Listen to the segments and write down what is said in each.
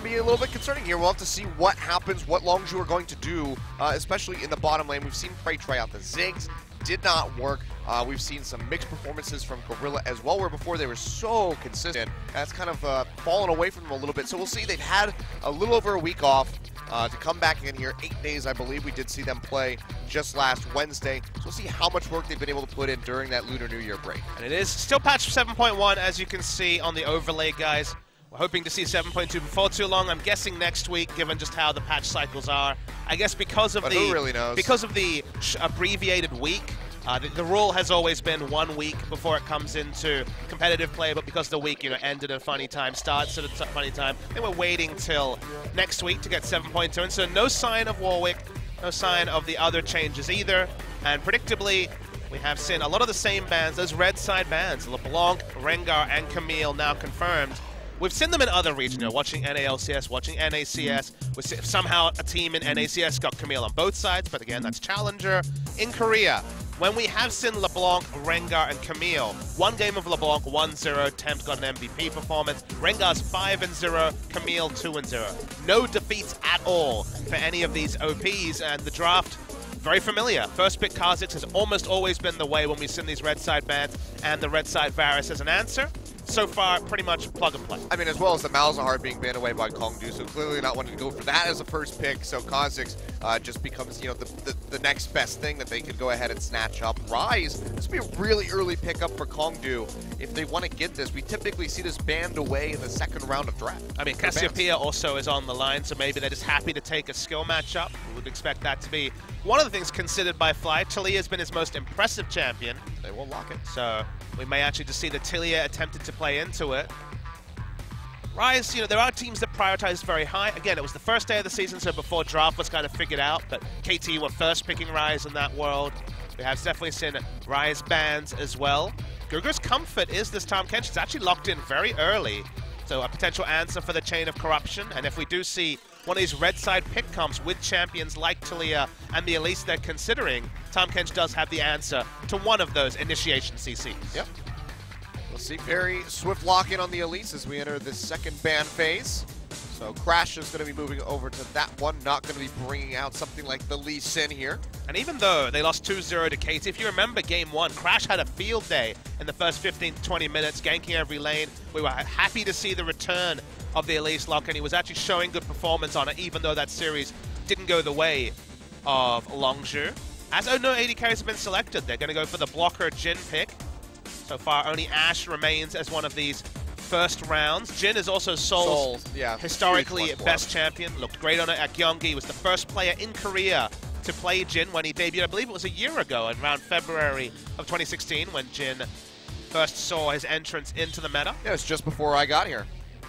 to be a little bit concerning here. We'll have to see what happens, what Longzhu are going to do, especially in the bottom lane. We've seen Prey try out the Ziggs, did not work. We've seen some mixed performances from Gorilla as well, where before they were so consistent. That's kind of fallen away from them a little bit. So we'll see. They've had a little over a week off to come back in here. 8 days, I believe. We did see them play just last Wednesday. So we'll see how much work they've been able to put in during that Lunar New Year break. And it is still patch 7.1, as you can see on the overlay, guys. We're hoping to see 7.2 before too long. I'm guessing next week, given just how the patch cycles are. I guess because of who really knows? Because of the abbreviated week. The rule has always been 1 week before it comes into competitive play, but because the week, ended at a funny time, starts at a funny time, I think we're waiting till next week to get 7.2, and so no sign of Warwick, no sign of the other changes either, and predictably, we have seen a lot of the same bans, those red side bans, LeBlanc, Rengar, and Camille now confirmed. We've seen them in other regions, watching NALCS, watching NACS. Somehow a team in NACS got Camille on both sides, but again, that's Challenger. In Korea, when we have seen LeBlanc, Rengar, and Camille, one game of LeBlanc, 1-0, Tempt got an MVP performance. Rengar's 5-0, Camille 2-0. No defeats at all for any of these OPs, and the draft, very familiar. First pick Kha'Zix has almost always been the way when we've seen these red side bans, and the red side Varus as an answer. So far, pretty much plug and play. I mean, as well as the Malzahar being banned away by Kongdoo, so clearly not wanting to go for that as a first pick. So Kha'Zix just becomes, the next best thing that they could go ahead and snatch up. Rise, this would be a really early pickup for Kongdoo if they want to get this. We typically see this banned away in the second round of draft. I mean, Cassiopeia also is on the line, so maybe they're just happy to take a skill matchup. We would expect that to be one of the things considered by Fly. Taliyah has been his most impressive champion. They will lock it. So we may actually just see the Taliyah attempted to play into it. Rise, there are teams that prioritize very high. Again, it was the first day of the season, so before draft was kind of figured out, but KT were first picking Rise in that world. We have definitely seen Rise bans as well. Gugu's comfort is this Tahm Kench. It's actually locked in very early, so a potential answer for the Chain of Corruption. And if we do see one of these red side pick comps with champions like Taliyah and the Elise they're considering, Tahm Kench does have the answer to one of those initiation CCs. Yep. We'll see very swift lock-in on the Elise as we enter the second ban phase. So Crash is going to be moving over to that one, not going to be bringing out something like the Lee Sin here. And even though they lost 2-0 to KT, if you remember game 1, Crash had a field day in the first 15 to 20 minutes, ganking every lane. We were happy to see the return of the Elise lock, and he was actually showing good performance on it, even though that series didn't go the way of Longzhu. As no AD carries have been selected, they're going to go for the blocker Jin pick. So far, only Ashe remains as one of these first rounds. Jin is also Seoul's historically best champion. Looked great on it at Gyeonggi. He was the first player in Korea to play Jin when he debuted. I believe it was a year ago, around February of 2016, when Jin first saw his entrance into the meta. Yeah, it was just before I got here.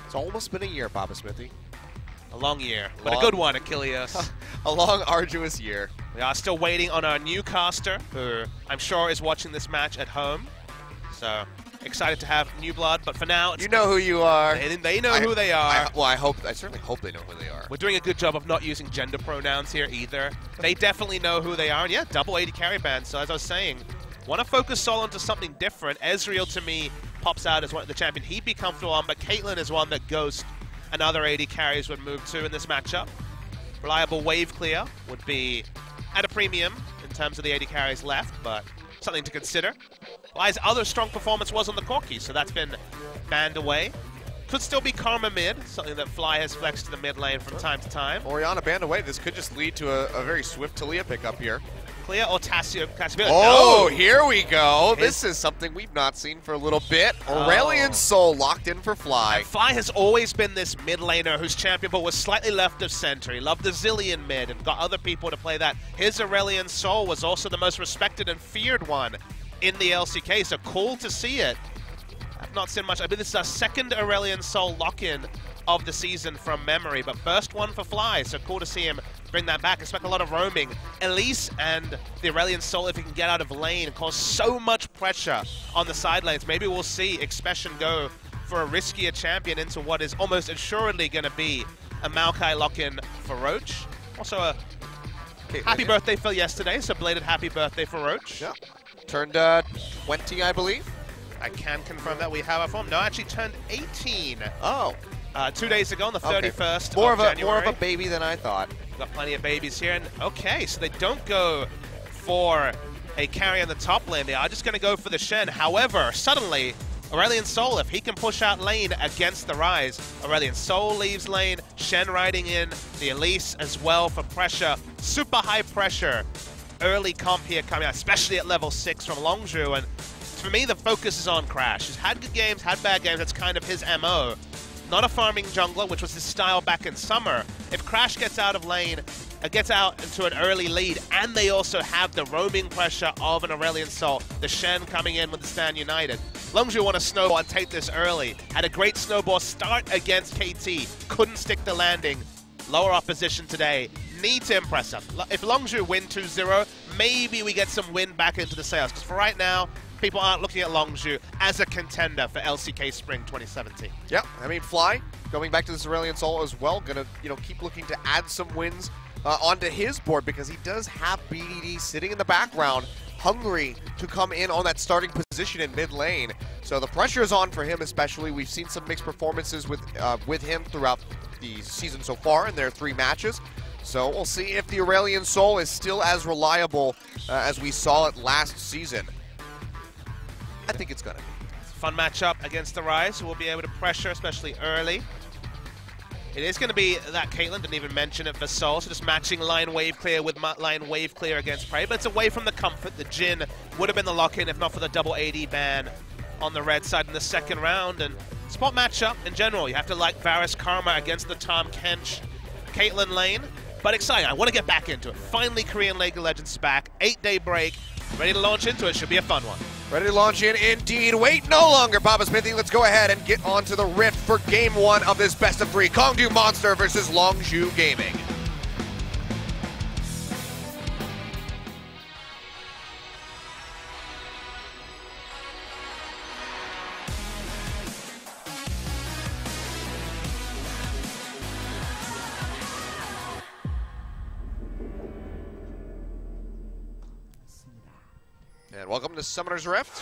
It's almost been a year, Papa Smithy. A long year, but a good one, Achilles. A long, arduous year. We are still waiting on our new caster, who I'm sure is watching this match at home. So excited to have new blood, but for now, you know who you are. They know who they are. I certainly hope they know who they are. We're doing a good job of not using gender pronouns here either. They definitely know who they are, and yeah, double AD carry ban. So as I was saying, want to focus Sol onto something different. Ezreal to me pops out as one of the champion he'd be comfortable on, but Caitlyn is one that Ghost and other AD carries would move to in this matchup. Reliable wave clear would be at a premium in terms of the AD carries left, but something to consider. Fly's other strong performance was on the Corki, so that's been banned away. Could still be Karma mid, something that Fly has flexed to the mid lane from time to time. Orianna banned away. This could just lead to a very swift Taliyah pickup here. Clear or Cassiopeia? Oh, no. Here we go. This is something we've not seen for a little bit. Aurelion Sol locked in for Fly. And Fly has always been this mid laner who's champion, but was slightly left of center. He loved the Zillion mid and got other people to play that. His Aurelion Sol was also the most respected and feared one in the LCK, so cool to see it. I've not seen much. I mean, this is our second Aurelion Sol lock-in of the season from memory, but first one for Fly, so cool to see him bring that back. Expect a lot of roaming. Elise and the Aurelion Sol, if he can get out of lane and cause so much pressure on the side lanes, maybe we'll see Expression go for a riskier champion into what is almost assuredly going to be a Maokai lock-in for Roach. Also a happy birthday for yesterday, so belated happy birthday for Roach. Yeah. Turned 20, I believe. I can confirm that we have a form. No, actually turned 18. Oh. 2 days ago on the 31st More of of January. a baby than I thought. Got plenty of babies here. And okay, so they don't go for a carry on the top lane. They are just going to go for the Shen. However, suddenly, Aurelion Sol, if he can push out lane against the Rise, Aurelion Sol leaves lane, Shen riding in, the Elise as well for pressure. Super high pressure. Early comp here coming out, especially at level 6 from Longzhu. And for me, the focus is on Crash. He's had good games, had bad games. That's kind of his MO. Not a farming jungler, which was his style back in summer. If Crash gets out of lane, gets out into an early lead, and they also have the roaming pressure of an Aurelion Sol, the Shen coming in with the Stand United. Longzhu want to snowball and take this early. Had a great snowball start against KT. Couldn't stick the landing. Lower opposition today. Need to impress us. If Longzhu win 2-0, maybe we get some win back into the sales. Because for right now, people aren't looking at Longzhu as a contender for LCK Spring 2017. Yep, I mean, Fly, going back to this Aurelion Sol as well, gonna, keep looking to add some wins onto his board because he does have BDD sitting in the background, hungry to come in on that starting position in mid lane. So the pressure is on for him especially. We've seen some mixed performances with him throughout the season so far in their 3 matches. So we'll see if the Aurelion Sol is still as reliable as we saw it last season. I think it's gonna be. Fun matchup against the Rise, who will be able to pressure, especially early. It is going to be that Caitlyn didn't even mention it for Sol, so just matching line wave clear with line wave clear against Prey, but it's away from the comfort. The Jhin would have been the lock-in if not for the double AD ban on the red side in the second round. And spot matchup in general, you have to like Varus Karma against the Tahm Kench Caitlyn lane, but exciting. I want to get back into it. Finally, Korean League of Legends back, 8-day break, ready to launch into it. Should be a fun one. Ready to launch in, indeed. Wait no longer, Papa Smithy. Let's go ahead and get onto the Rift for Game 1 of this best of 3. Kongdoo Monster versus Longzhu Gaming. And welcome to Summoner's Rift.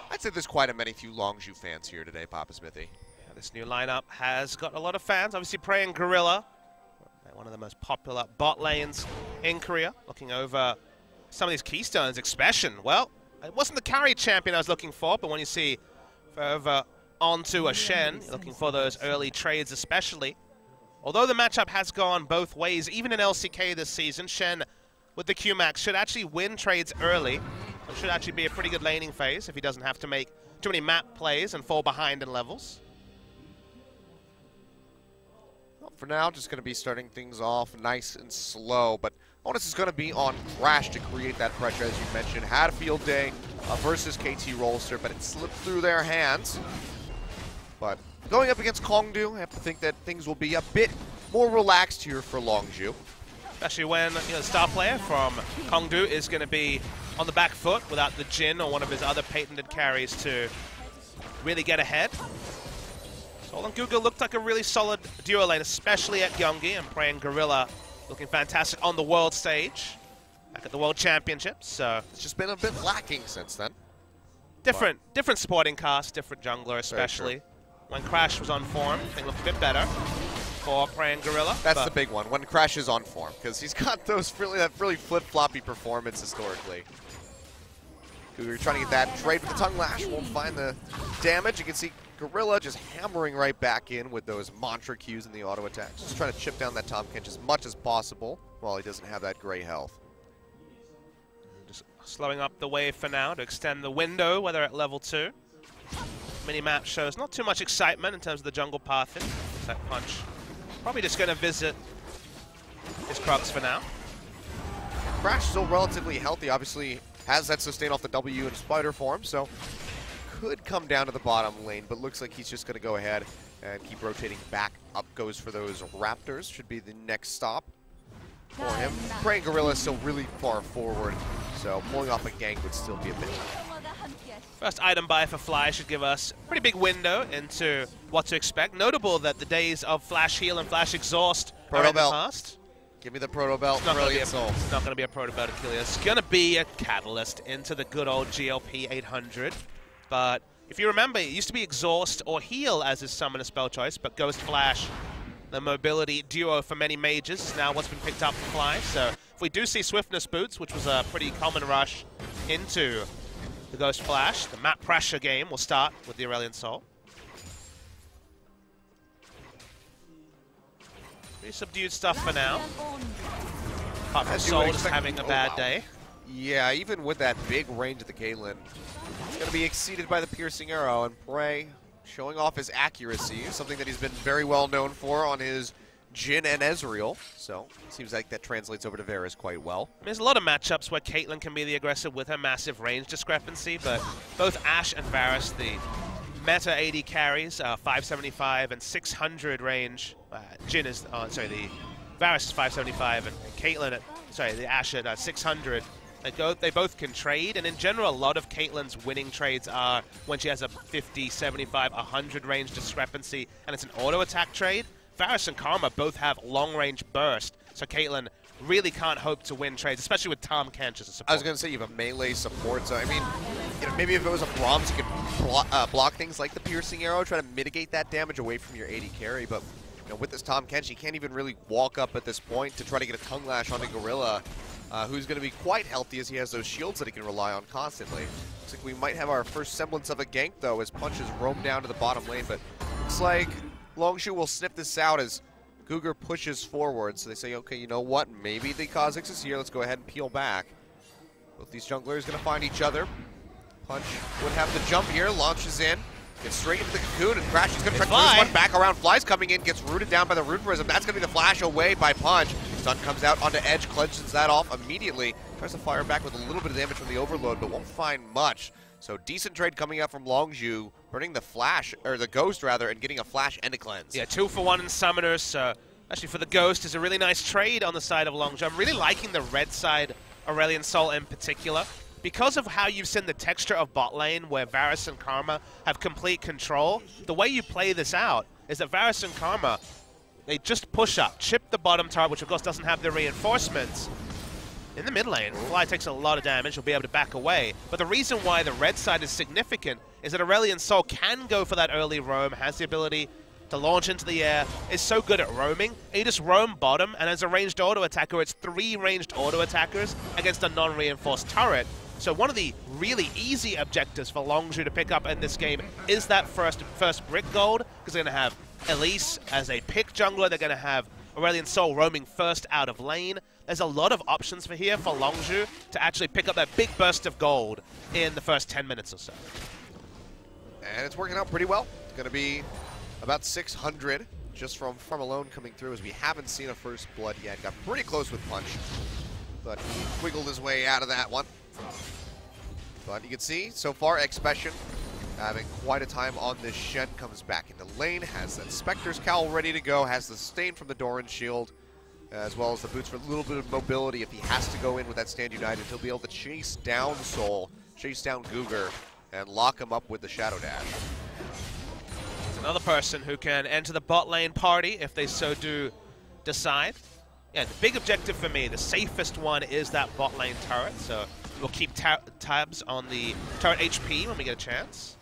I'd say there's quite a few Longzhu fans here today, Papa Smithy. Yeah, this new lineup has got a lot of fans. Obviously, Prey and Gorilla, one of the most popular bot lanes in Korea. Looking over some of these keystones. Expression, well, it wasn't the carry champion I was looking for, but when you see further onto a Shen, you're looking for those early trades especially. Although the matchup has gone both ways, even in LCK this season, Shen with the Q-Max should actually win trades early. It should actually be a pretty good laning phase if he doesn't have to make too many map plays and fall behind in levels. Well, for now, just going to be starting things off nice and slow, but onus is going to be on Crash to create that pressure, as you mentioned. Had a field day versus KT Rolster, but it slipped through their hands. But going up against Kongdoo, I have to think that things will be a bit more relaxed here for Longzhu. Especially when the star player from Kongdoo is going to be on the back foot without the Jhin or one of his other patented carries to really get ahead. Sol and Guga looked like a really solid duo lane, especially at Gyeonggi, and Prey and Gorilla looking fantastic on the world stage, back at the World Championships. So it's just been a bit lacking since then. Different supporting cast, different jungler especially. When Crash was on form, things looked a bit better for Prey and Gorilla. That's the big one, when Crash is on form, because he's got that really flip-floppy performance historically. You're trying to get that trade with the Tongue Lash, won't find the damage. You can see Gorilla just hammering right back in with those mantra Qs and the auto attacks. Just trying to chip down that Tahm Kench as much as possible while he doesn't have that gray health. Just slowing up the wave for now to extend the window, whether at level 2. Mini-map shows not too much excitement in terms of the jungle pathing. That punch. Probably just going to visit his Crocs for now. Crash still relatively healthy, obviously has that sustain off the W in spider form, so could come down to the bottom lane, but looks like he's just going to go ahead and keep rotating back. Up goes for those Raptors, should be the next stop for him. Prey and Gorilla is still really far forward, so pulling off a gank would still be a bit tough. First item buy for Fly should give us a pretty big window into what to expect. Notable that the days of Flash Heal and Flash Exhaust are in the past. Give me the Proto Belt. It's not going to be a Proto Belt Achilles. It's going to be a catalyst into the good old GLP 800. But if you remember, it used to be Exhaust or Heal as his summoner spell choice, but Ghost Flash, the mobility duo for many mages, is now what's been picked up for Fly. So if we do see Swiftness Boots, which was a pretty common rush into the Ghost Flash, the map pressure game will start with the Aurelion Sol. Pretty subdued stuff for now. Apart from Sol just having a bad day. Yeah, even with that big range of the Caitlyn, it's going to be exceeded by the Piercing Arrow, and Prey showing off his accuracy, something that he's been very well known for on his Jhin and Ezreal. So, seems like that translates over to Varus quite well. There's a lot of matchups where Caitlyn can be the aggressor with her massive range discrepancy, but both Ashe and Varus, the meta AD carries, 575 and 600 range. Jhin is, the Varus is 575 and Caitlyn the Ashe at 600. They both can trade, and in general, a lot of Caitlyn's winning trades are when she has a 50, 75, 100 range discrepancy, and it's an auto attack trade. Varus and Karma both have long range burst, so Caitlyn really can't hope to win trades, especially with Tahm Kench as a support. I was going to say you have a melee support, so I mean, maybe if it was a Brahms, you could block things like the Piercing Arrow, try to mitigate that damage away from your AD carry, but with this Tahm Kench, you can't even really walk up at this point to try to get a Tongue Lash onto Gorilla, who's going to be quite healthy as he has those shields that he can rely on constantly. Looks like we might have our first semblance of a gank, though, as punches roam down to the bottom lane, but looks like Longzhu will sniff this out as Cougar pushes forward, so they say, okay, you know what, maybe the Kha'Zix is here, let's go ahead and peel back. Both these junglers going to find each other. Punch would have the jump here, launches in, gets straight into the cocoon, and Crash is going to try to turn this one back around. Fly's coming in, gets rooted down by the Rune Prism. That's going to be the flash away by Punch. Stun comes out onto Edge, clenches that off immediately. Tries to fire back with a little bit of damage from the Overload, but won't find much. So decent trade coming out from Longzhu, burning the Flash, or the Ghost rather, and getting a Flash and a Cleanse. Yeah, 2 for 1 in Summoners, so actually for the Ghost is a really nice trade on the side of Longzhu. I'm really liking the red side Aurelion Sol in particular. Because of how you've seen the texture of bot lane where Varus and Karma have complete control, the way you play this out is that Varus and Karma, they just push up, chip the bottom turret, which of course doesn't have the reinforcements. In the mid lane, Fly takes a lot of damage, he'll be able to back away. But the reason why the red side is significant is that Aurelion Sol can go for that early roam, has the ability to launch into the air, is so good at roaming. He just roam bottom, and as a ranged auto attacker, it's 3 ranged auto attackers against a non-reinforced turret. So one of the really easy objectives for Longzhu to pick up in this game is that first brick gold, because they're going to have Elise as a pick jungler, they're going to have Aurelion Sol roaming first out of lane. There's a lot of options for Longzhu to actually pick up that big burst of gold in the first 10 minutes or so. And it's working out pretty well. It's going to be about 600 just from alone coming through, as we haven't seen a first blood yet. Got pretty close with Punch, but he wiggled his way out of that one. But you can see, so far, Expression having quite a time on this. Shen comes back into lane, has that Spectre's Cowl ready to go, has the Stain from the Doran Shield, as well as the boots for a little bit of mobility. If he has to go in with that Stand United, he'll be able to chase down Sol, chase down Cougar, and lock him up with the Shadow Dash. It's another person who can enter the bot lane party if they so do decide. Yeah, the big objective for me, the safest one, is that bot lane turret, so we'll keep tabs on the turret HP when we get a chance.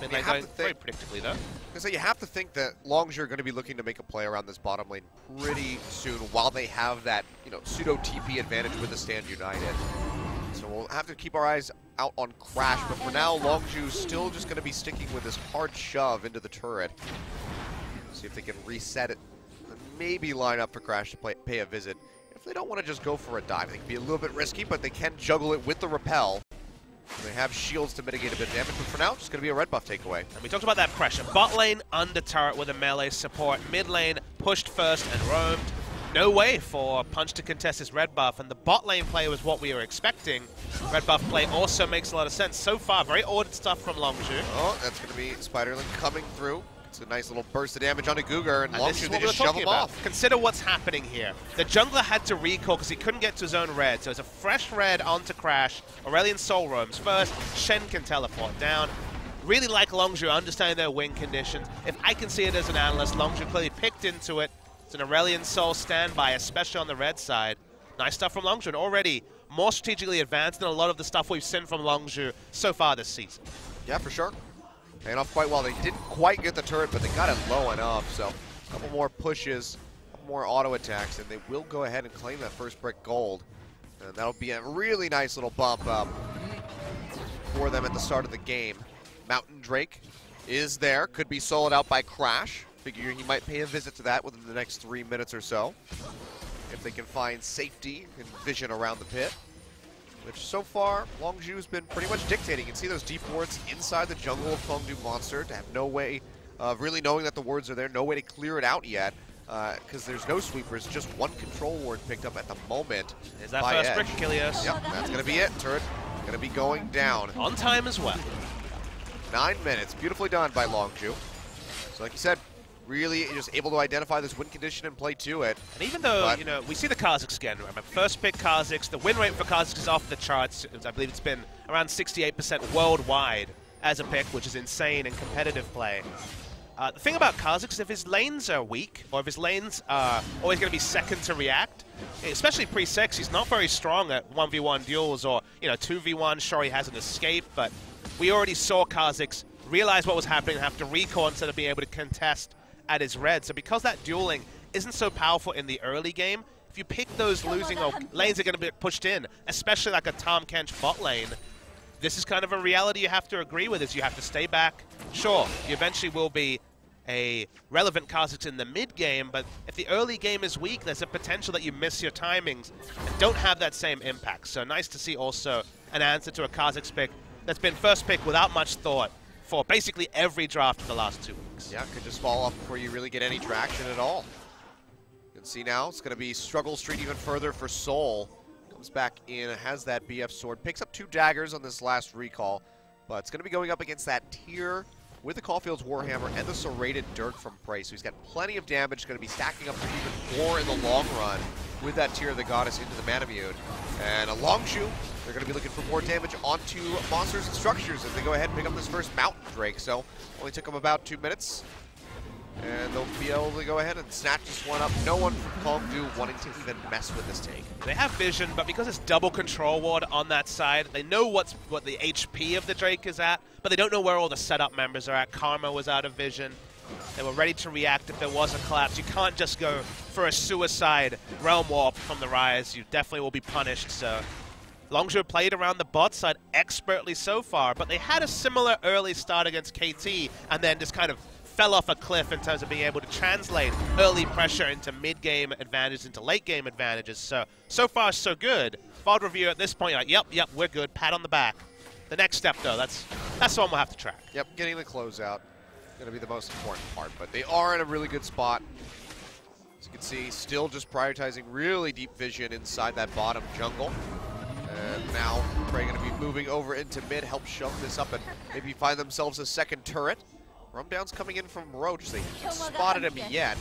Mid lane going very predictably, though. So you have to think that Longzhu are going to be looking to make a play around this bottom lane pretty soon while they have that, pseudo TP advantage with the Stand United. So we'll have to keep our eyes out on Crash, but for now, Longzhu's still just going to be sticking with this hard shove into the turret. See if they can reset it and maybe line up for Crash to pay a visit. If they don't want to just go for a dive, they can be a little bit risky, but they can juggle it with the repel. They have shields to mitigate a bit of damage, but for now, it's just going to be a red buff takeaway. And we talked about that pressure. Bot lane under turret with a melee support. Mid lane pushed first and roamed. No way for Punch to contest his red buff, and the bot lane play was what we were expecting. Red buff play also makes a lot of sense. So far, very ordered stuff from Longzhu. Oh, that's going to be Spiderling coming through. It's a nice little burst of damage onto Cougar, and Longzhu, they just shove him off. Consider what's happening here. The jungler had to recall because he couldn't get to his own red, so it's a fresh red onto Crash. Aurelion Sol roams first. Shen can teleport down. Really like Longzhu, understanding their win conditions. If I can see it as an analyst, Longzhu clearly picked into it, It's an Aurelion Soul standby, especially on the red side. Nice stuff from Longzhu, and already more strategically advanced than a lot of the stuff we've seen from Longzhu so far this season. Yeah, for sure. Paying off quite well. They didn't quite get the turret, but they got it low enough. So a couple more pushes, a couple more auto attacks, and they will go ahead and claim that first brick gold. And that'll be a really nice little bump up for them at the start of the game. Mountain Drake is there. Could be soloed out by Crash. Figure he might pay a visit to that within the next 3 minutes or so, if they can find safety and vision around the pit. Which so far, Longzhu has been pretty much dictating. You can see those deep wards inside the jungle of Kongdoo Monster to have no way of really knowing that the wards are there, no way to clear it out yet, because there's no sweepers, just one control ward picked up at the moment. Is that first brick, Achilles? Yep, that's going to be it. Turret going to be going down. On time as well. 9 minutes, beautifully done by Longzhu. So like you said, really just able to identify this win condition and play to it. And even though, you know, we see the Kha'Zix again, remember, first pick Kha'Zix, the win rate for Kha'Zix is off the charts. I believe it's been around 68% worldwide as a pick, which is insane in competitive play. The thing about Kha'Zix is if his lanes are weak, or if his lanes are always going to be second to react, especially pre-6, he's not very strong at 1v1 duels, or, you know, 2v1, sure he has an escape, but we already saw Kha'Zix realize what was happening and have to recall instead of being able to contest at his red. So because that dueling isn't so powerful in the early game, if you pick those losing lanes are going to be pushed in, especially like a Tahm Kench bot lane, this is kind of a reality you have to agree with, is you have to stay back. Sure, you eventually will be a relevant Kha'Zix in the mid game, but if the early game is weak, there's a potential that you miss your timings and don't have that same impact. So nice to see also an answer to a Kha'Zix pick that's been first pick without much thought for basically every draft in the last 2 weeks. Yeah, could just fall off before you really get any traction at all. You can see now it's going to be struggle street even further for Soul. Comes back in, has that BF sword, picks up 2 daggers on this last recall, but it's going to be going up against that tier with the Caulfield's Warhammer and the serrated Dirk from Prey. So he's got plenty of damage, going to be stacking up for even more in the long run with that tier of the Goddess into the Manamune. And a Longzhu, they're going to be looking for more damage onto monsters and structures as they go ahead and pick up this first Mountain Drake. So only took them about 2 minutes. And they'll be able to go ahead and snatch this one up. No one from Kongdoo wanting to even mess with this take. They have vision, but because it's double control ward on that side, they know what the HP of the Drake is at, but they don't know where all the setup members are at. Karma was out of vision. They were ready to react if there was a collapse. You can't just go for a suicide Realm Warp from the Rise. You definitely will be punished, so Longzhu played around the bot side expertly so far, but they had a similar early start against KT and then just kind of fell off a cliff in terms of being able to translate early pressure into mid-game advantages, into late-game advantages. So far, so good. VOD review at this point, you're like, yep, we're good. Pat on the back. The next step, though, that's the one we'll have to track. Yep, getting the closeout going to be the most important part, but they are in a really good spot. As you can see, still just prioritizing really deep vision inside that bottom jungle. And now Prey going to be moving over into mid, help shove this up and maybe find themselves a second turret. Rumdown's coming in from Roach. They haven't spotted him yet.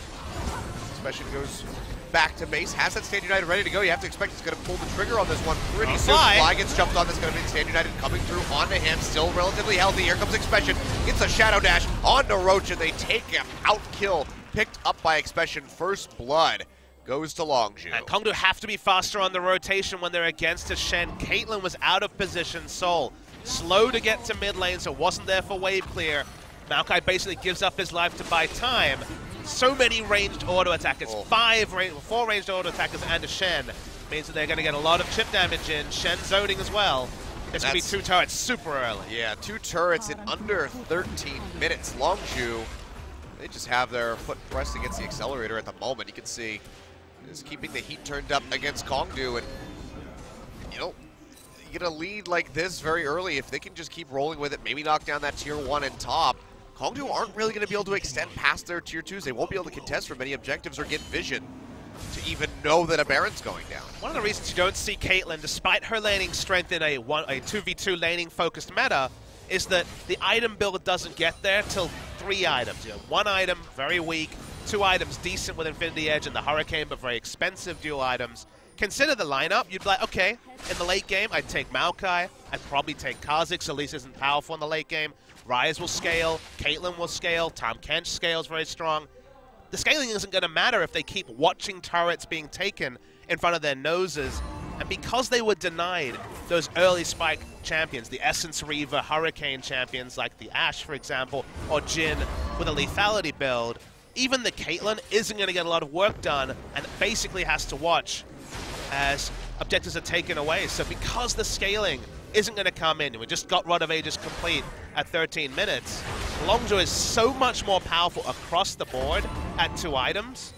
Special goes back to base. Has that Stand United ready to go. You have to expect he's going to pull the trigger on this one pretty soon. Fly gets jumped on. That's going to be Stand United coming through onto him. Still relatively healthy. Here comes Expression. Gets a Shadow Dash onto Roach, and they take him out. Kill picked up by Expression. First blood goes to Longzhu. And Kongdoo have to be faster on the rotation when they're against a Shen. Caitlyn was out of position. Soul slow to get to mid lane, so wasn't there for wave clear. Maokai basically gives up his life to buy time. So many ranged auto attackers, 4 ranged auto attackers and a Shen. Means that they're going to get a lot of chip damage in. Shen zoning as well. It's going to be 2 turrets super early. Yeah, 2 turrets in under 13 minutes. Longzhu, they just have their foot pressed against the accelerator at the moment. You can see just keeping the heat turned up against Kongdoo. And, you know, you get a lead like this very early. If they can just keep rolling with it, maybe knock down that tier 1 and top, Kongdoo aren't really going to be able to extend past their tier 2s. They won't be able to contest for many objectives or get vision to even know that a Baron's going down. One of the reasons you don't see Caitlyn, despite her laning strength in a 2v2 laning focused meta, is that the item build doesn't get there till 3 items. You know, 1 item, very weak, 2 items, decent with Infinity Edge and the Hurricane, but very expensive dual items. Consider the lineup. You'd be like, okay, in the late game, I'd take Maokai. I'd probably take Kha'Zix, at least isn't powerful in the late game. Ryze will scale. Caitlyn will scale. Tahm Kench scales very strong. the scaling isn't going to matter if they keep watching turrets being taken in front of their noses. And because they were denied those early spike champions, the Essence Reaver Hurricane champions like the Ashe, for example, or Jhin with a lethality build, even the Caitlyn isn't going to get a lot of work done and basically has to watch as objectives are taken away. So because the scaling isn't going to come in, we just got Rod of Ages complete at 13 minutes, Longzhu is so much more powerful across the board at 2 items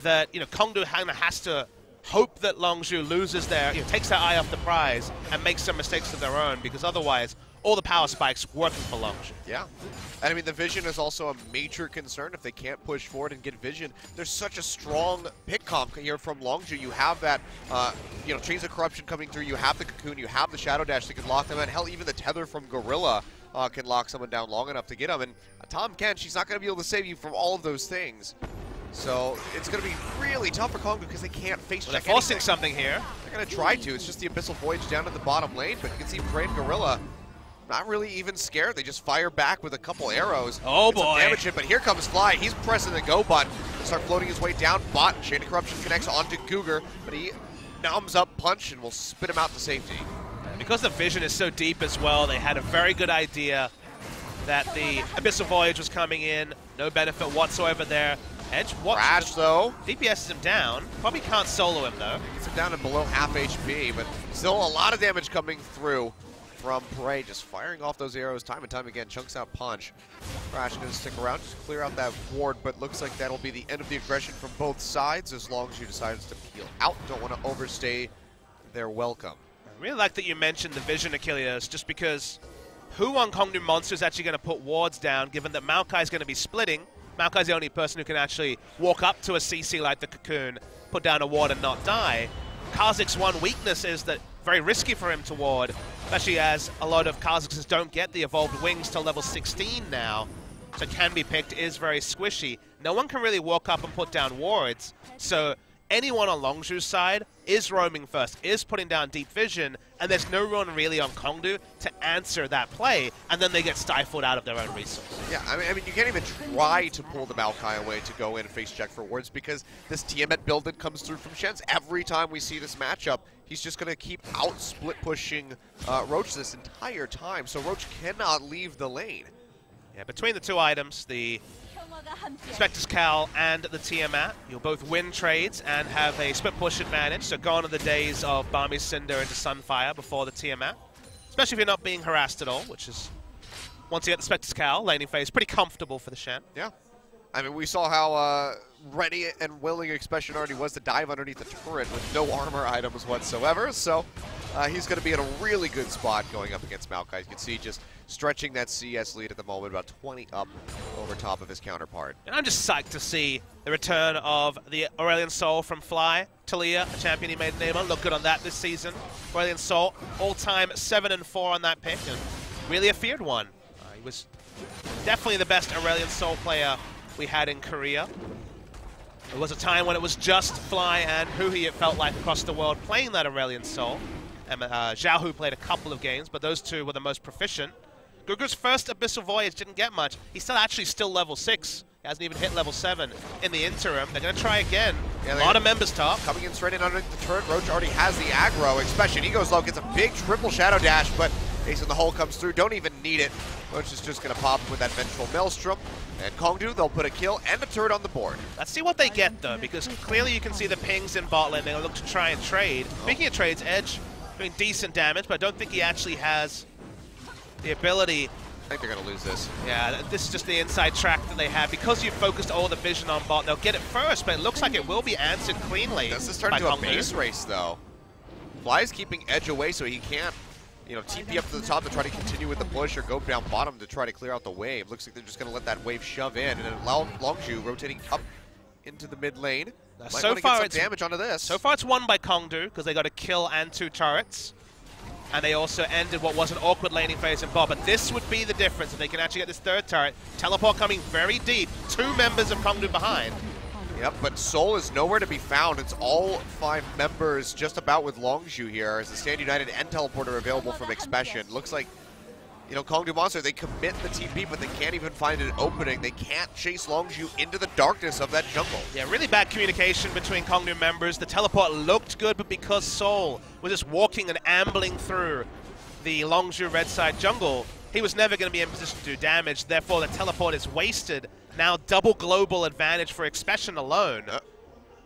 that, Kongdoo has to hope that Longzhu loses takes their eye off the prize and makes some mistakes of their own, because otherwise all the power spikes working for Longzhu. Yeah. And I mean, the vision is also a major concern if they can't push forward and get vision. There's such a strong pick comp here from Longzhu. You have that, Chains of Corruption coming through. You have the Cocoon. You have the Shadow Dash that can lock them in. Hell, even the Tether from Gorilla can lock someone down long enough to get them. And Tom Kent, she's not going to be able to save you from all of those things. So it's going to be really tough for Kongdoo because they can't face check They're forcing anything. Something here. They're going to try to. It's just the Abyssal Voyage down to the bottom lane, but you can see Prey and Gorilla not really even scared. They just fire back with a couple arrows. Oh boy. Damage hit, but here comes Fly. He's pressing the go button to start floating his way down bot. Chain of Corruption connects onto Cougar, but he numbs up Punch and will spit him out to safety. Because the vision is so deep as well, they had a very good idea that the Abyssal Voyage was coming in. No benefit whatsoever there. Edge Crash though. DPSs him down. Probably can't solo him though. Gets him down to below half HP, but still a lot of damage coming through from Prey, just firing off those arrows time and time again. Chunks out Punch. Crash gonna stick around, just clear out that ward, but looks like that'll be the end of the aggression from both sides as long as you decides to peel out. Don't want to overstay their welcome. I really like that you mentioned the vision, Achilles, just because who on Kongdoo Monster is actually going to put wards down, given that Maokai is going to be splitting. Maokai's the only person who can actually walk up to a CC like the Cocoon, put down a ward and not die. Kha'Zix's one weakness is that very risky for him to ward, especially as a lot of Kha'Zix's don't get the evolved wings till level 16 now. So can be picked, is very squishy. No one can really walk up and put down wards, so anyone on Longzhu's side is roaming first, is putting down deep vision, and there's no one really on Kongdoo to answer that play, and then they get stifled out of their own resources. Yeah, I mean, you can't even try to pull the Maokai away to go in and face check for wards because this Tiamat build that comes through from Shen's, every time we see this matchup, he's just going to keep out-split pushing Roach this entire time, so Roach cannot leave the lane. Yeah, between the 2 items, the Spectre's Cal and the Tiamat, you'll both win trades and have a split push advantage, so gone are the days of Barmy's Cinder into Sunfire before the Tiamat, especially if you're not being harassed at all, which is, once you get the Spectre's Cal, laning phase, pretty comfortable for the Shen. Yeah. I mean, we saw how ready and willing Expression already was to dive underneath the turret with no armor items whatsoever, so he's going to be in a really good spot going up against Maokai. You can see just stretching that CS lead at the moment, about 20 up over top of his counterpart. And I'm just psyched to see the return of the Aurelion Sol from Fly. Talia, a champion he made a name on, looked good on that this season. Aurelion Sol, all-time 7-4 on that pick, and really a feared one. He was definitely the best Aurelion Sol player we had in Korea. There was a time when it was just Fly and Huhi, it felt like, across the world playing that Aurelion Sol. And Xiaohu played a couple of games, but those two were the most proficient. Gugu's first Abyssal Voyage didn't get much. He's still level 6. He hasn't even hit level 7 in the interim. They're going to try again. Yeah, a lot of members top. Coming in straight in underneath the turret. Roach already has the aggro. Expression, he goes low, gets a big triple Shadow Dash, but Ace in the hole comes through. Don't even need it. Roach is just going to pop with that Vengeful Maelstrom. And Kongdoo, they'll put a kill and a turret on the board. Let's see what they get, though, because clearly you can see the pings in bot lane. They'll look to try and trade. Speaking of trades, Edge doing decent damage, but I don't think he actually has the ability. I think they're going to lose this. Yeah, this is just the inside track that they have. Because you focused all the vision on bot, they'll get it first, but it looks like it will be answered cleanly. Does this turn into a base race, though? Fly's keeping Edge away so he can't, TP up to the top to try to continue with the push or go down bottom to try to clear out the wave. Looks like they're just going to let that wave shove in, and then Longzhu rotating up into the mid lane. So far, it's damage onto this. So far, it's won by Kongdoo because they got a kill and 2 turrets. And they also ended what was an awkward laning phase in bot. But this would be the difference if they can actually get this 3rd turret. Teleport coming very deep. 2 members of Kongdoo behind. Yep, but Soul is nowhere to be found. It's all 5 members just about with Longzhu here as the Stand United and Teleporter available from Expression. Looks like, you know, Kongdoo Monster, they commit the TP, but they can't even find an opening. They can't chase Longzhu into the darkness of that jungle. Yeah, really bad communication between Kongdoo members. The teleport looked good, but because Soul was just walking and ambling through the Longzhu red side jungle, he was never going to be in position to do damage. Therefore, the teleport is wasted. Now, double global advantage for Expression alone,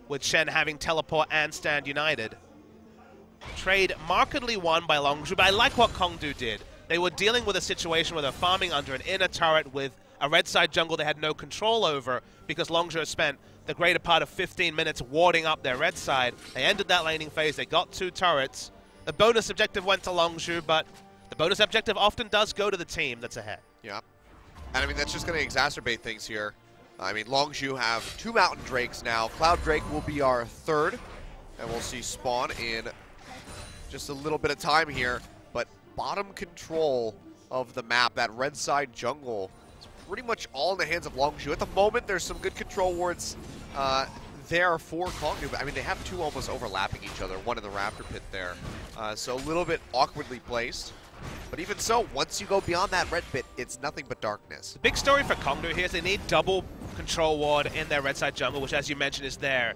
with Shen having teleport and stand united. Trade markedly won by Longzhu, but I like what Kongdoo did. They were dealing with a situation where they're farming under an inner turret with a red side jungle they had no control over because Longzhu spent the greater part of 15 minutes warding up their red side. They ended that laning phase. They got 2 turrets. The bonus objective went to Longzhu, but the bonus objective often does go to the team that's ahead. Yeah. And I mean, that's just going to exacerbate things here. I mean, Longzhu have 2 Mountain Drakes now. Cloud Drake will be our 3rd, and we'll see spawn in just a little bit of time here. But bottom control of the map, that red side jungle, is pretty much all in the hands of Longzhu. At the moment, there's some good control wards there for Kongdoo, but I mean, they have 2 almost overlapping each other, one in the Raptor pit there. So a little bit awkwardly placed. But even so, once you go beyond that red pit, it's nothing but darkness. The big story for Kongdoo here is they need double control ward in their red side jungle, which, as you mentioned, is there.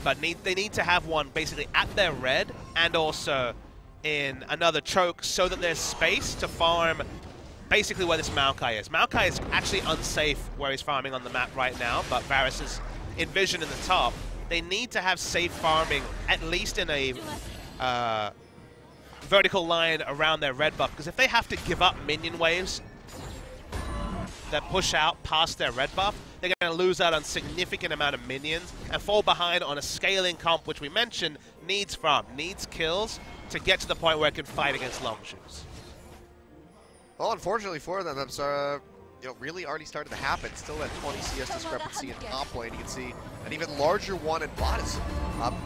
But they need to have one basically at their red and also in another choke so that there's space to farm basically where this Maokai is. Maokai is actually unsafe where he's farming on the map right now, but Varus is in vision in the top. They need to have safe farming at least in a vertical line around their red buff, because if they have to give up minion waves that push out past their red buff, they're going to lose out on significant amount of minions and fall behind on a scaling comp, which we mentioned needs farm, needs kills to get to the point where it can fight against Longzhu's. Well, unfortunately for them, that's really already started to happen. Still that 20 CS discrepancy in top lane. You can see an even larger one in bot.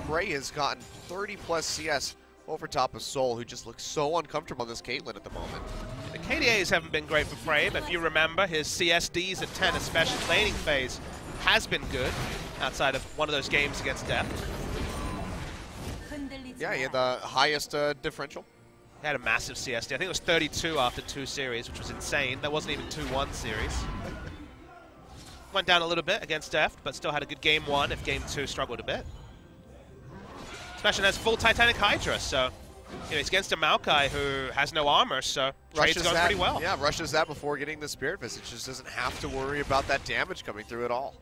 Prey has gotten 30+ CS over top of Soul, who just looks so uncomfortable on this Caitlyn at the moment. The KDAs haven't been great for Prey, but if you remember, his CSDs at 10, especially laning phase, has been good outside of one of those games against Deft. Yeah, he had the highest differential. He had a massive CSD. I think it was 32 after 2 series, which was insane. That wasn't even 2-1 series. Went down a little bit against Deft, but still had a good game 1 if game 2 struggled a bit. Expression has full Titanic Hydra, so he's against a Maokai who has no armor, so trade's going pretty well. Yeah, rushes that before getting the Spirit Visage. Just doesn't have to worry about that damage coming through at all.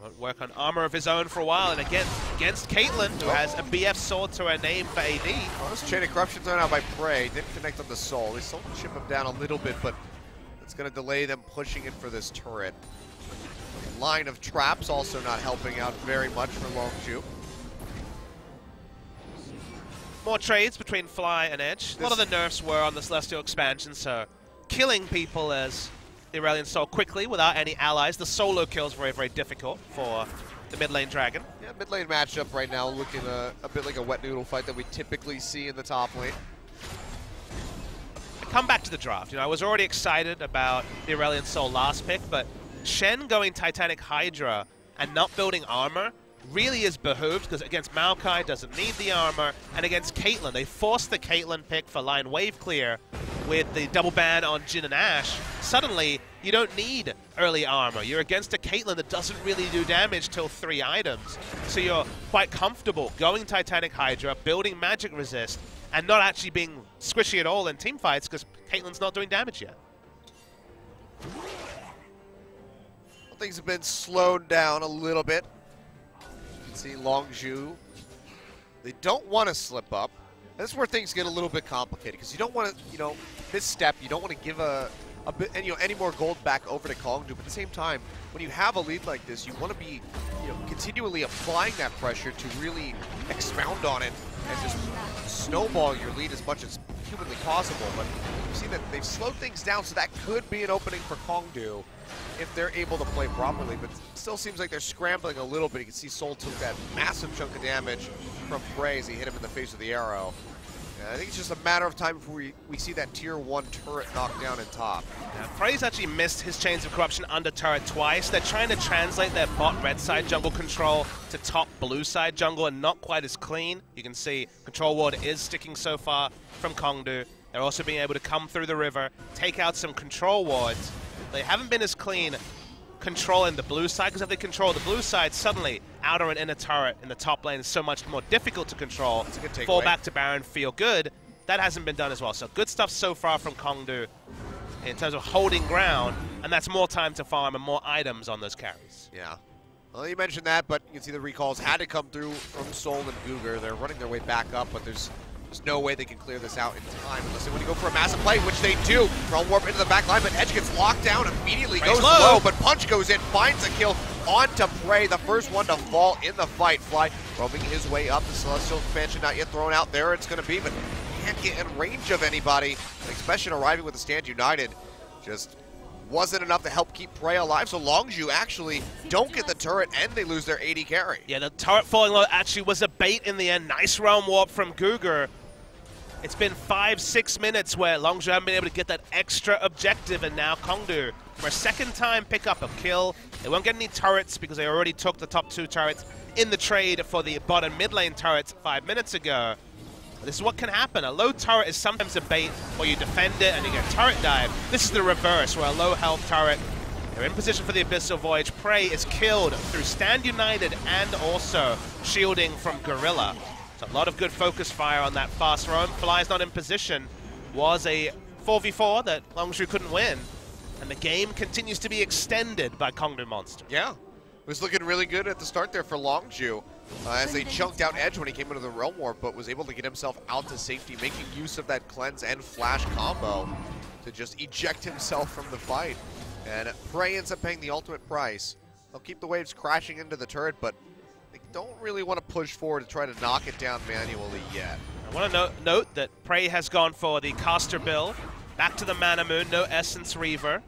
Won't work on armor of his own for a while, and again, against Caitlyn, who has a BF sword to her name for AD. Well, this Chain of Corruption's done out by Prey. Didn't connect on the Soul. They still chip him down a little bit, but it's going to delay them pushing in for this turret. Line of traps also not helping out very much for Longzhu. More trades between Fly and Edge. A lot of the nerfs were on the Celestial expansion, so killing people as the Aurelion Soul quickly without any allies. The solo kills very, very difficult for the mid lane Dragon. Yeah, mid lane matchup right now looking a bit like a wet noodle fight that we typically see in the top lane. I come back to the draft. I was already excited about the Aurelion Soul last pick, but Shen going Titanic Hydra and not building armor really is behooved, because against Maokai doesn't need the armor, and against Caitlyn, they forced the Caitlyn pick for line wave clear with the double ban on Jhin and Ashe. Suddenly, you don't need early armor. You're against a Caitlyn that doesn't really do damage till 3 items. So you're quite comfortable going Titanic Hydra, building magic resist, and not actually being squishy at all in team fights because Caitlyn's not doing damage yet. Well, things have been slowed down a little bit. See Longzhu, they don't want to slip up. That's where things get a little bit complicated, because you don't want to, misstep. You don't want to give a bit, any more gold back over to Kongdoo. But at the same time, when you have a lead like this, you want to be, continually applying that pressure to really expound on it and just snowball your lead as much as humanly possible. But you see that they've slowed things down, so that could be an opening for Kongdoo if they're able to play properly, but it still seems like they're scrambling a little bit. You can see Soul took that massive chunk of damage from Prey as he hit him in the face with the arrow. I think it's just a matter of time before we see that tier 1 turret knocked down in top. Yeah, Prey's actually missed his Chains of Corruption under turret twice. They're trying to translate their bot red side jungle control to top blue side jungle, and not quite as clean. You can see control ward is sticking so far from Kongdoo. They're also being able to come through the river, take out some control wards. They haven't been as clean controlling the blue side, because if they control the blue side, suddenly outer and inner turret in the top lane is so much more difficult to control. Fall back to Baron, feel good. That hasn't been done as well. So good stuff so far from Kongdoo in terms of holding ground, and that's more time to farm and more items on those carries. Yeah. Well, you mentioned that, but you can see the recalls had to come through from Sol and Guger. They're running their way back up, but there's no way they can clear this out in time unless they want to go for a massive play, which they do. Drone warp into the back line, but Edge gets locked down, immediately goes low, but Punch goes in, finds a kill onto Prey, the first one to fall in the fight. Fly roaming his way up, the Celestial expansion not yet thrown out there. It's going to be, but can't get in range of anybody. Expression arriving with the Stand United just wasn't enough to help keep Prey alive, so Longzhu actually don't get the turret and they lose their AD carry. Yeah, the turret falling low actually was a bait in the end. Nice realm warp from Guger. It's been 5-6 minutes where Longzhu haven't been able to get that extra objective, and now Kongdoo, for a second time, pick up a kill. They won't get any turrets because they already took the top 2 turrets in the trade for the bottom mid lane turrets 5 minutes ago. This is what can happen. A low turret is sometimes a bait where you defend it and you get turret dive. This is the reverse, where a low health turret, they're in position for the Abyssal Voyage. Prey is killed through Stand United and also shielding from Gorilla. So a lot of good focus fire on that fast roam. Fly's not in position. Was a 4v4 that Longzhu couldn't win. And the game continues to be extended by Kongdoo Monster. Yeah. It was looking really good at the start there for Longzhu as they chunked out Edge when he came into the Realm Warp, but was able to get himself out to safety, making use of that cleanse and flash combo to just eject himself from the fight. And Prey ends up paying the ultimate price. They'll keep the waves crashing into the turret, but they don't really want to push forward to try to knock it down manually yet. I want to note that Prey has gone for the caster build. Back to the Mana Moon, no Essence Reaver.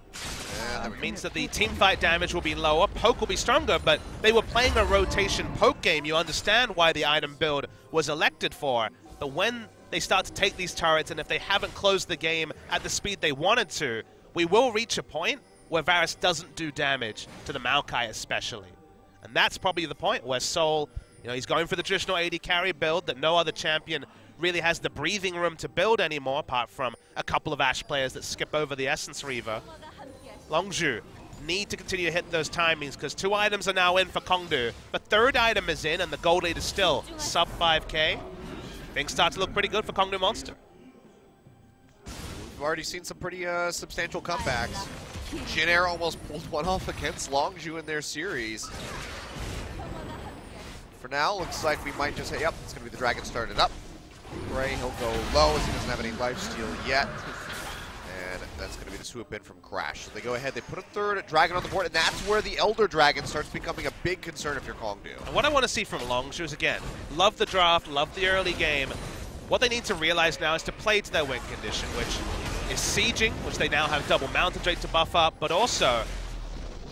That means that the team fight damage will be lower, poke will be stronger, but they were playing a rotation poke game. You understand why the item build was elected for. But when they start to take these turrets, and if they haven't closed the game at the speed they wanted to, we will reach a point where Varus doesn't do damage to the Maokai especially. And that's probably the point where Sol, you know, he's going for the traditional AD carry build that no other champion really has the breathing room to build anymore, apart from a couple of Ashe players that skip over the Essence Reaver. Longzhu need to continue to hit those timings because 2 items are now in for Kongdoo. The 3rd item is in and the gold lead is still sub 5k. Things start to look pretty good for Kongdoo Monster. We've already seen some pretty substantial comebacks. Jin Air almost pulled one off against Longzhu in their series. For now, looks like we might just say, yep, it's going to be the Dragon started up. Prey, he'll go low as he doesn't have any lifesteal yet. And that's going to be the swoop in from Crash. So they go ahead, they put a 3rd Dragon on the board, and that's where the Elder Dragon starts becoming a big concern if you're Kongdoo. And what I want to see from Longzhu is, again, love the draft, love the early game. What they need to realize now is to play to their win condition, which is sieging, which they now have double mountain rate to buff up, but also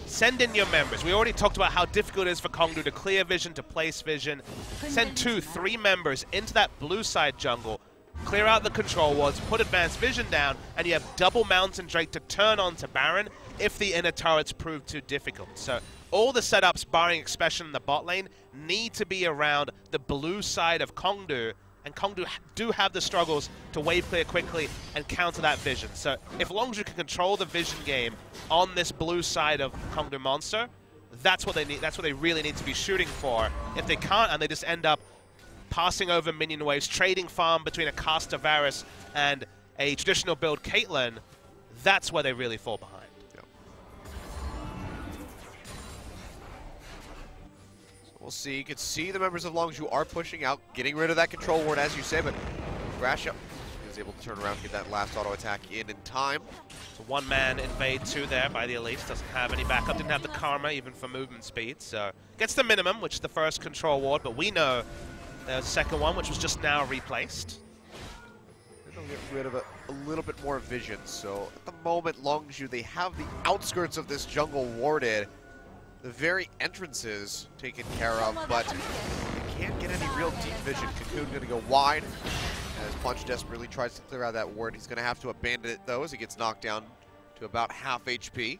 send in your members. We already talked about how difficult it is for Kongdoo to clear vision, to place vision. Send 2, 3 members into that blue side jungle, clear out the control wards, put advanced vision down, and you have double mountain Drake to turn on to Baron if the inner turrets prove too difficult. So all the setups, barring Expression in the bot lane, need to be around the blue side of Kongdoo, and Kongdoo do have the struggles to wave clear quickly and counter that vision. So if Longzhu can control the vision game on this blue side of Kongdoo Monster, that's what they need. That's what they really need to be shooting for. If they can't, and they just end up passing over minion waves, trading farm between a caster Varus and a traditional build Caitlyn, that's where they really fall behind. We'll see. You can see the members of Longzhu are pushing out, getting rid of that control ward, as you say, but Crash up is able to turn around and get that last auto attack in time. So 1-man invade 2 there by the Elites. Doesn't have any backup, didn't have the karma even for movement speed, so gets the minimum, which is the first control ward, but we know there's a second one, which was just now replaced. They'll get rid of a little bit more vision, so at the moment, Longzhu, they have the outskirts of this jungle warded. The very entrances taken care of, but they can't get any real deep vision. Cocoon's going to go wide as Punch desperately tries to clear out that ward. He's going to have to abandon it, though, as he gets knocked down to about half HP.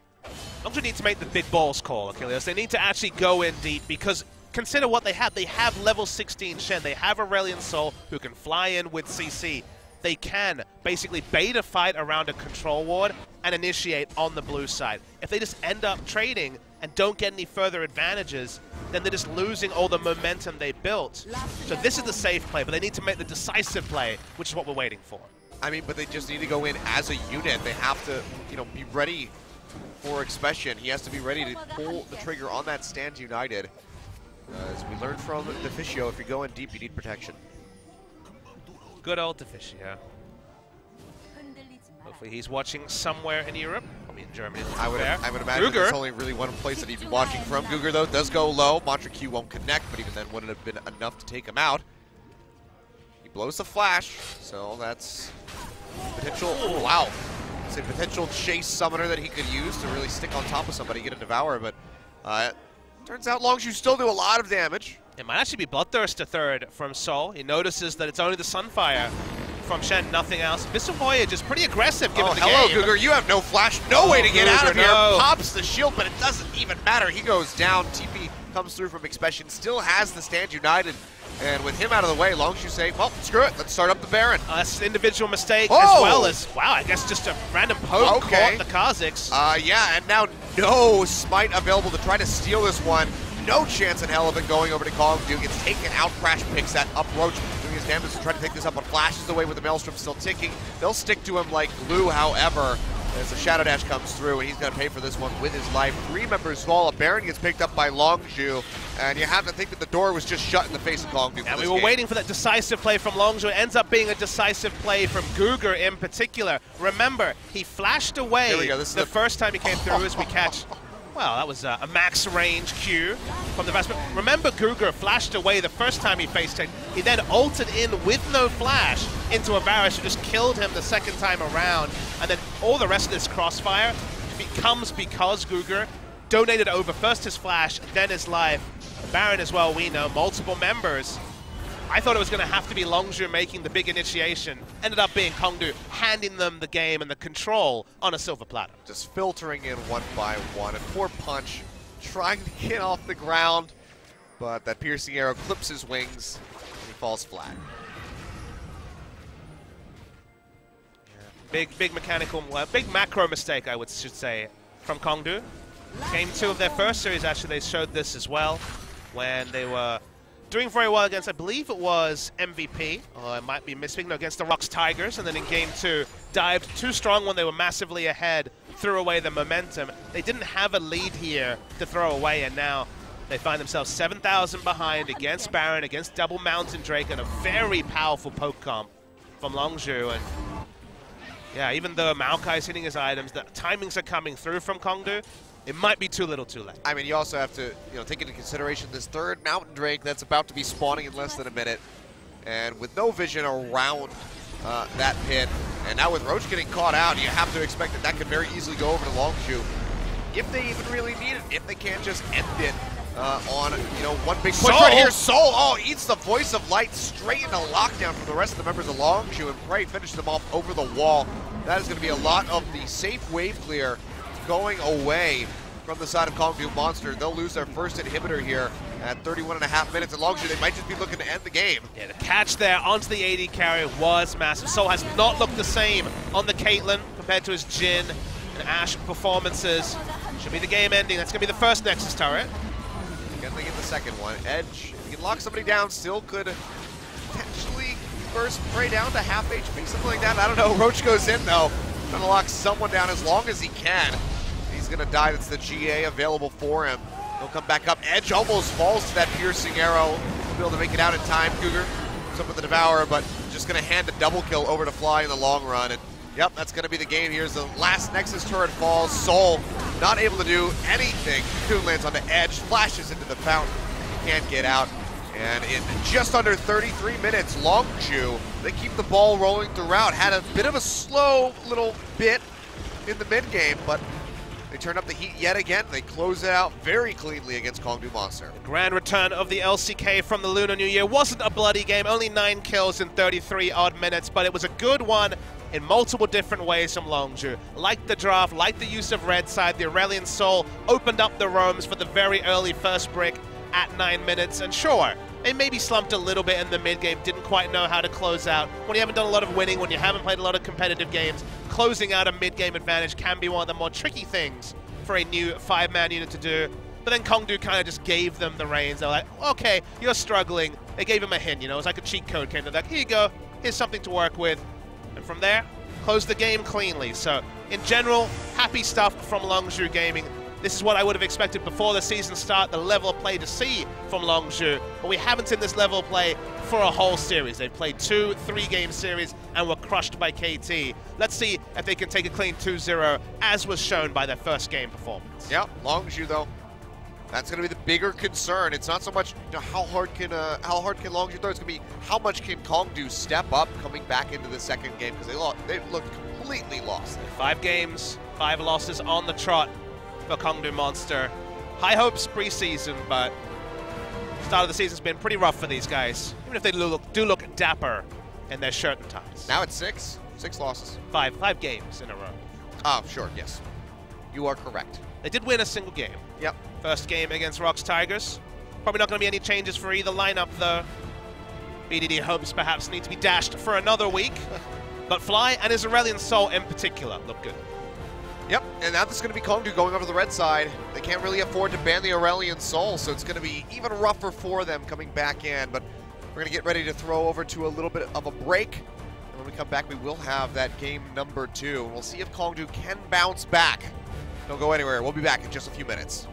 Longzhu need to make the big balls call, Achilles. They need to actually go in deep because consider what they have. They have level 16 Shen. They have Aurelion Sol who can fly in with CC. they can basically bait a fight around a control ward and initiate on the blue side. If they just end up trading and don't get any further advantages, then they're just losing all the momentum they built. So this is the safe play, but they need to make the decisive play, which is what we're waiting for. I mean, but they just need to go in as a unit. They have to, you know, be ready for Expression. He has to be ready to pull the trigger on that Stand United. As we learned from Deficio, if you go in deep, you need protection. Good old Deficio. Hopefully he's watching somewhere in Europe, probably in Germany. I would imagine Guger. there's only really one place that he'd be watching from. Guger, though, does go low. Mantra Q won't connect, but even then wouldn't have been enough to take him out. He blows the flash, so that's potential. Oh, wow. It's a potential chase summoner that he could use to really stick on top of somebody, get a Devour, but turns out Longzhu still do a lot of damage. It might actually be Bloodthirst to third from Sol. He notices that it's only the Sunfire from Shen, nothing else. Mr. Voyage is pretty aggressive given the hello, game. Guger. You have no flash, no way to get out of here. No. Pops the shield, but it doesn't even matter. He goes down. TP comes through from Expression, still has the Stand United. And with him out of the way, Longzhu say, well, screw it, let's start up the Baron. That's an individual mistake as well as, wow, I guess just a random poke caught the Kha'Zix. Yeah, and now no Smite available to try to steal this one. No chance in hell of it going over to Kongdoo. Gets taken out. Crash picks that up. Roach doing his damage to try to take this up, but flashes away with the Maelstrom still ticking. They'll stick to him like glue, however, as the Shadow Dash comes through, and he's going to pay for this one with his life. 3 members fall. A Baron gets picked up by Longzhu, and you have to think that the door was just shut in the face of Kongdoo. And we were waiting for that decisive play from Longzhu. It ends up being a decisive play from Guger in particular. Remember, he flashed away the first time he came through as we catch. Well, that was a max range Q from the Vesper. Remember, Guger flashed away the first time he faced it. He then ulted in with no flash into a Varus who just killed him the second time around. And then all the rest of this crossfire comes because Guger donated over first his flash, then his life. Baron as well, we know, multiple members. I thought it was going to have to be Longzhu making the big initiation. Ended up being Kongdoo handing them the game and the control on a silver platter. Just filtering in one by one. And poor Punch trying to get off the ground, but that piercing arrow clips his wings and he falls flat. Yeah. Big mechanical, big macro mistake, I should say, from Kongdoo. Game 2 of their first series, actually, they showed this as well when they were doing very well against, I believe it was MVP, or I might be missing, no, against the Rocks Tigers, and then in Game 2, dived too strong when they were massively ahead, threw away the momentum. They didn't have a lead here to throw away, and now they find themselves 7,000 behind against Baron, against Double Mountain Drake, and a very powerful poke comp from Longzhu. And yeah, even though Maokai's hitting his items, the timings are coming through from Kongdoo. It might be too little too late. I mean, you also have to, take into consideration this third Mountain Drake that's about to be spawning in less than a minute. And with no vision around that pit, and now with Roach getting caught out, you have to expect that could very easily go over to Longzhu. If they even really need it, if they can't just end it on, one big push right here. Soul, eats the Voice of Light straight into lockdown from the rest of the members of Longzhu, and Prey finishes them off over the wall. That is going to be a lot of the safe wave clear going away from the side of Kongdoo Monster. They'll lose their first inhibitor here at 31.5 minutes. And Longzhu, they might just be looking to end the game. Yeah, the catch there onto the AD carry was massive. Soul has not looked the same on the Caitlyn compared to his Jhin and Ashe performances. Should be the game ending. That's going to be the first Nexus turret. Again, they get the second one. Edge, if he can lock somebody down, still could potentially burst Prey down to half HP, something like that. I don't know. Roach goes in, though. Trying to lock someone down as long as he can. He's going to die. That's the GA available for him. He'll come back up. Edge almost falls to that piercing arrow. He'll be able to make it out in time. Guger comes up with the Devourer, but just going to hand a double kill over to Fly in the long run. And yep, that's going to be the game. Here's the last Nexus turret falls. Soul not able to do anything. Coon lands on the Edge, flashes into the fountain. He can't get out. And in just under 33 minutes, Longzhu, they keep the ball rolling throughout. Had a bit of a slow little bit in the mid-game, but they turn up the heat yet again. They close it out very cleanly against Kongdoo Monster. The grand return of the LCK from the Lunar New Year wasn't a bloody game, only 9 kills in 33 odd minutes, but it was a good one in multiple different ways from Longzhu. Like the draft, like the use of red side, the Aurelion Soul opened up the roams for the very early first brick. at 9 minutes, and sure, they maybe slumped a little bit in the mid-game, didn't quite know how to close out. When you haven't done a lot of winning, when you haven't played a lot of competitive games, closing out a mid-game advantage can be one of the more tricky things for a new 5-man unit to do. But then Kongdoo kind of just gave them the reins. They were like, okay, you're struggling. They gave him a hint, you know, it was like a cheat code came to like, here you go, here's something to work with. And from there, closed the game cleanly. So in general, happy stuff from Longzhu Gaming. This is what I would have expected before the season start, the level of play to see from Longzhu. But we haven't seen this level of play for a whole series. They've played 2 3-game series and were crushed by KT. Let's see if they can take a clean 2-0, as was shown by their first game performance. Yeah, Longzhu though, that's going to be the bigger concern. It's not so much, you know, how hard can Longzhu throw. It's going to be how much can Kongdoo step up coming back into the second game, because they looked completely lost. 5 games, 5 losses on the trot for Kongdoo Monster. High hopes preseason, but start of the season's been pretty rough for these guys, even if they do look dapper in their shirt and ties. Now it's 6 losses. 5 games in a row. Oh, sure, yes. You are correct. They did win a single game. Yep. First game against Rocks Tigers. Probably not going to be any changes for either lineup, though. BDD hopes perhaps need to be dashed for another week. But Fly and his Aurelion Soul in particular look good. Yep, and now this is going to be Kongdoo going over the red side. They can't really afford to ban the Aurelion Soul, so it's going to be even rougher for them coming back in. But we're going to get ready to throw over to a little bit of a break. And when we come back, we will have that game number 2. We'll see if Kongdoo can bounce back. Don't go anywhere. We'll be back in just a few minutes.